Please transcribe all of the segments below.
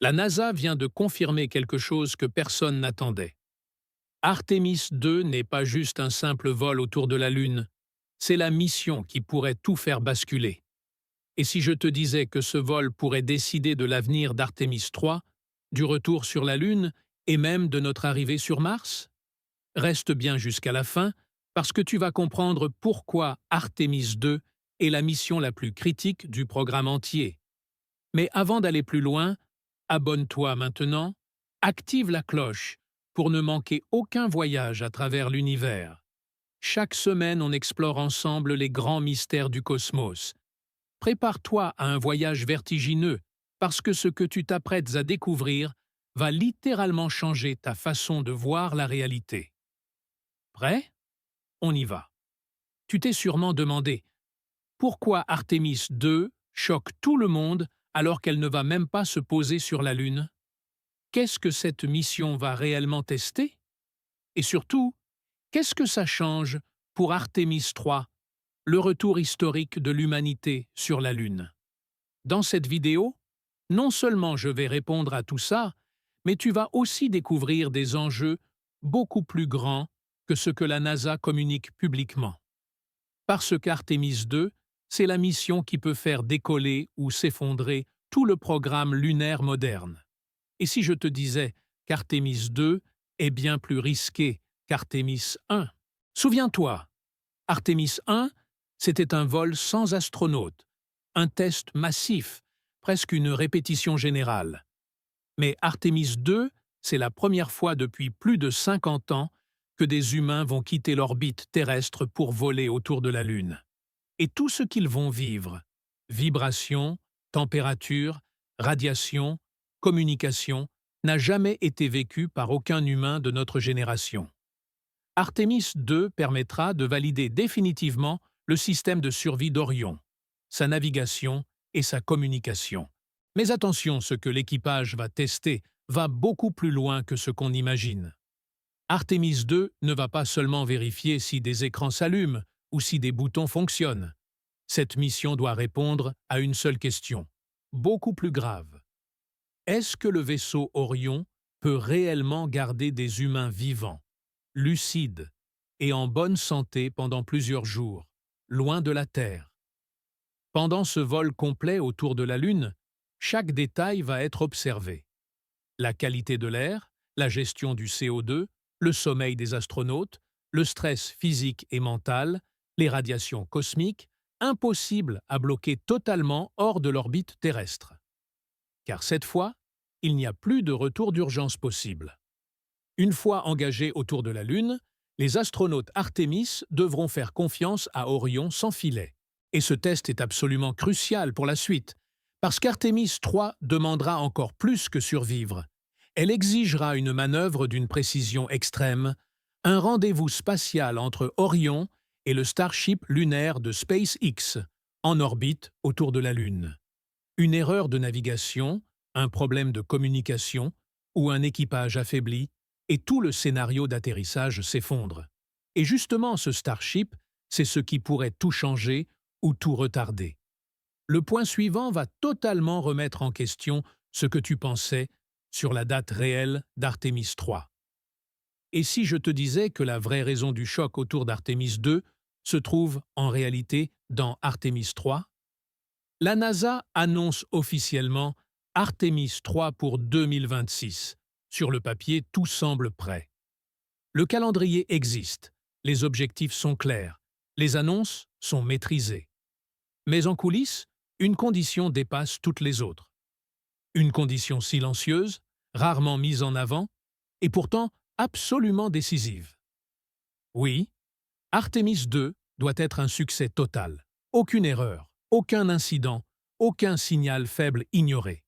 La NASA vient de confirmer quelque chose que personne n'attendait. Artemis 2 n'est pas juste un simple vol autour de la Lune, c'est la mission qui pourrait tout faire basculer. Et si je te disais que ce vol pourrait décider de l'avenir d'Artemis 3, du retour sur la Lune et même de notre arrivée sur Mars? Reste bien jusqu'à la fin, parce que tu vas comprendre pourquoi Artemis 2 est la mission la plus critique du programme entier. Mais avant d'aller plus loin, abonne-toi maintenant, active la cloche pour ne manquer aucun voyage à travers l'univers. Chaque semaine, on explore ensemble les grands mystères du cosmos. Prépare-toi à un voyage vertigineux, parce que ce que tu t'apprêtes à découvrir va littéralement changer ta façon de voir la réalité. Prêt? On y va. Tu t'es sûrement demandé pourquoi Artemis 2 choque tout le monde alors qu'elle ne va même pas se poser sur la Lune? Qu'est-ce que cette mission va réellement tester? Et surtout, qu'est-ce que ça change pour Artemis 3, le retour historique de l'humanité sur la Lune? Dans cette vidéo, non seulement je vais répondre à tout ça, mais tu vas aussi découvrir des enjeux beaucoup plus grands que ce que la NASA communique publiquement. Parce qu'Artemis 2, c'est la mission qui peut faire décoller ou s'effondrer tout le programme lunaire moderne. Et si je te disais qu'Artemis 2 est bien plus risqué qu'Artemis 1? Souviens-toi, Artemis 1, c'était un vol sans astronaute, un test massif, presque une répétition générale. Mais Artemis 2, c'est la première fois depuis plus de 50 ans que des humains vont quitter l'orbite terrestre pour voler autour de la Lune. Et tout ce qu'ils vont vivre, vibrations, température, radiation, communication, n'a jamais été vécu par aucun humain de notre génération. Artemis 2 permettra de valider définitivement le système de survie d'Orion, sa navigation et sa communication. Mais attention, ce que l'équipage va tester va beaucoup plus loin que ce qu'on imagine. Artemis 2 ne va pas seulement vérifier si des écrans s'allument ou si des boutons fonctionnent. Cette mission doit répondre à une seule question, beaucoup plus grave. Est-ce que le vaisseau Orion peut réellement garder des humains vivants, lucides et en bonne santé pendant plusieurs jours, loin de la Terre? Pendant ce vol complet autour de la Lune, chaque détail va être observé. La qualité de l'air, la gestion du CO2, le sommeil des astronautes, le stress physique et mental, les radiations cosmiques, impossible à bloquer totalement hors de l'orbite terrestre. Car cette fois, il n'y a plus de retour d'urgence possible. Une fois engagés autour de la Lune, les astronautes Artemis devront faire confiance à Orion sans filet. Et ce test est absolument crucial pour la suite, parce qu'Artemis 3 demandera encore plus que survivre. Elle exigera une manœuvre d'une précision extrême, un rendez-vous spatial entre Orion et le Starship lunaire de SpaceX, en orbite autour de la Lune. Une erreur de navigation, un problème de communication ou un équipage affaibli, et tout le scénario d'atterrissage s'effondre. Et justement, ce Starship, c'est ce qui pourrait tout changer ou tout retarder. Le point suivant va totalement remettre en question ce que tu pensais sur la date réelle d'Artemis 3. Et si je te disais que la vraie raison du choc autour d'Artemis 2 se trouve en réalité dans Artemis 3? La NASA annonce officiellement Artemis 3 pour 2026. Sur le papier, tout semble prêt. Le calendrier existe, les objectifs sont clairs, les annonces sont maîtrisées. Mais en coulisses, une condition dépasse toutes les autres. Une condition silencieuse, rarement mise en avant, et pourtant absolument décisive. Oui, Artemis 2 doit être un succès total. Aucune erreur, aucun incident, aucun signal faible ignoré.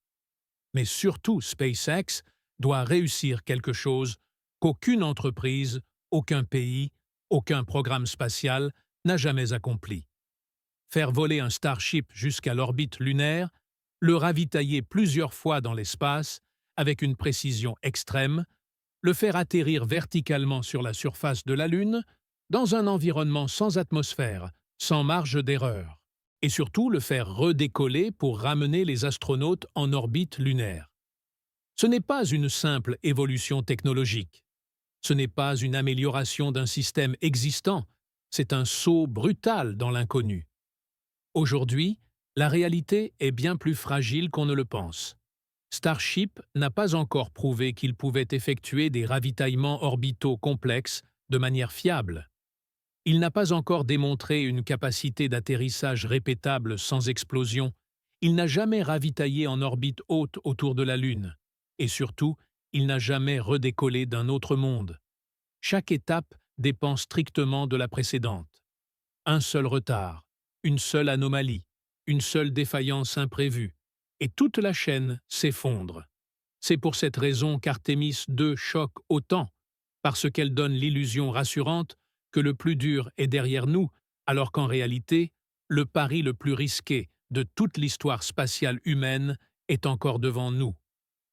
Mais surtout, SpaceX doit réussir quelque chose qu'aucune entreprise, aucun pays, aucun programme spatial n'a jamais accompli. Faire voler un Starship jusqu'à l'orbite lunaire, le ravitailler plusieurs fois dans l'espace, avec une précision extrême, le faire atterrir verticalement sur la surface de la Lune, dans un environnement sans atmosphère, sans marge d'erreur, et surtout le faire redécoller pour ramener les astronautes en orbite lunaire. Ce n'est pas une simple évolution technologique. Ce n'est pas une amélioration d'un système existant, c'est un saut brutal dans l'inconnu. Aujourd'hui, la réalité est bien plus fragile qu'on ne le pense. Starship n'a pas encore prouvé qu'il pouvait effectuer des ravitaillements orbitaux complexes de manière fiable. Il n'a pas encore démontré une capacité d'atterrissage répétable sans explosion. Il n'a jamais ravitaillé en orbite haute autour de la Lune. Et surtout, il n'a jamais redécollé d'un autre monde. Chaque étape dépend strictement de la précédente. Un seul retard, une seule anomalie, une seule défaillance imprévue, et toute la chaîne s'effondre. C'est pour cette raison qu'Artemis 2 choque autant, parce qu'elle donne l'illusion rassurante que le plus dur est derrière nous, alors qu'en réalité, le pari le plus risqué de toute l'histoire spatiale humaine est encore devant nous.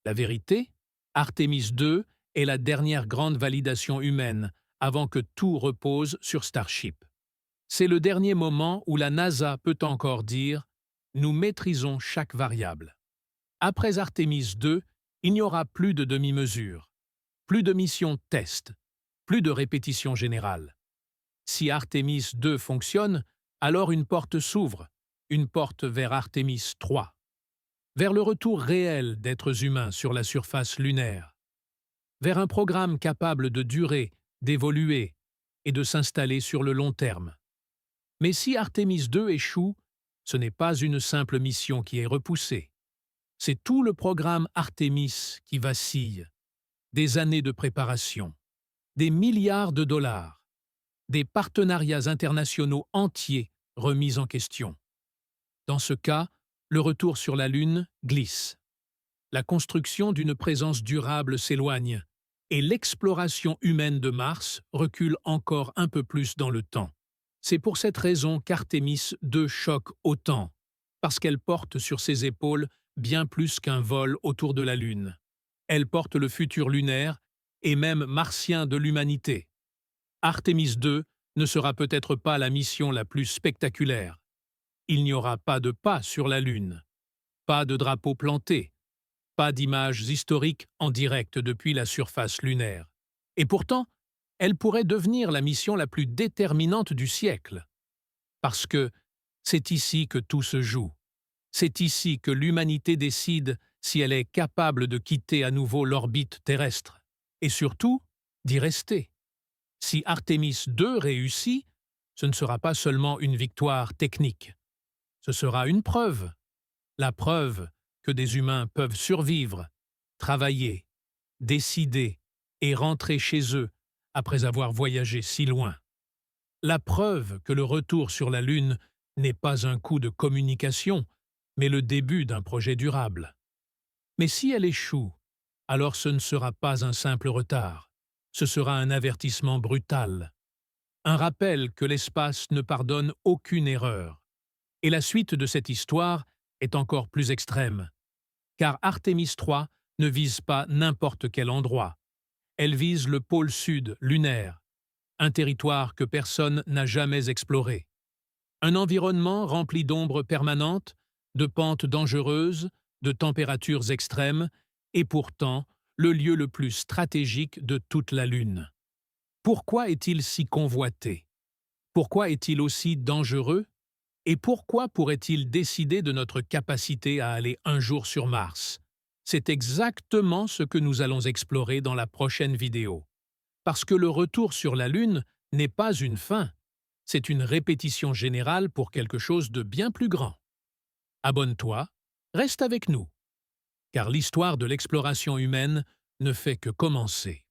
La vérité, Artemis 2 est la dernière grande validation humaine avant que tout repose sur Starship. C'est le dernier moment où la NASA peut encore dire « Nous maîtrisons chaque variable ». Après Artemis 2, il n'y aura plus de demi-mesure, plus de missions test, plus de répétition générale. Si Artemis 2 fonctionne, alors une porte s'ouvre, une porte vers Artemis 3, vers le retour réel d'êtres humains sur la surface lunaire, vers un programme capable de durer, d'évoluer et de s'installer sur le long terme. Mais si Artemis 2 échoue, ce n'est pas une simple mission qui est repoussée. C'est tout le programme Artemis qui vacille. Des années de préparation, des milliards de dollars, des partenariats internationaux entiers remis en question. Dans ce cas, le retour sur la Lune glisse. La construction d'une présence durable s'éloigne et l'exploration humaine de Mars recule encore un peu plus dans le temps. C'est pour cette raison qu'Artemis 2 choque autant, parce qu'elle porte sur ses épaules bien plus qu'un vol autour de la Lune. Elle porte le futur lunaire et même martien de l'humanité. Artemis 2 ne sera peut-être pas la mission la plus spectaculaire. Il n'y aura pas de pas sur la Lune, pas de drapeau planté, pas d'images historiques en direct depuis la surface lunaire. Et pourtant, elle pourrait devenir la mission la plus déterminante du siècle. Parce que c'est ici que tout se joue. C'est ici que l'humanité décide si elle est capable de quitter à nouveau l'orbite terrestre. Et surtout, d'y rester. Si Artemis 2 réussit, ce ne sera pas seulement une victoire technique. Ce sera une preuve. La preuve que des humains peuvent survivre, travailler, décider et rentrer chez eux après avoir voyagé si loin. La preuve que le retour sur la Lune n'est pas un coup de communication, mais le début d'un projet durable. Mais si elle échoue, alors ce ne sera pas un simple retard, ce sera un avertissement brutal, un rappel que l'espace ne pardonne aucune erreur. Et la suite de cette histoire est encore plus extrême, car Artemis 3 ne vise pas n'importe quel endroit. Elle vise le pôle sud lunaire, un territoire que personne n'a jamais exploré. Un environnement rempli d'ombres permanentes, de pentes dangereuses, de températures extrêmes, et pourtant le lieu le plus stratégique de toute la Lune. Pourquoi est-il si convoité? Pourquoi est-il aussi dangereux? Et pourquoi pourrait-il décider de notre capacité à aller un jour sur Mars? C'est exactement ce que nous allons explorer dans la prochaine vidéo. Parce que le retour sur la Lune n'est pas une fin, c'est une répétition générale pour quelque chose de bien plus grand. Abonne-toi, reste avec nous, car l'histoire de l'exploration humaine ne fait que commencer.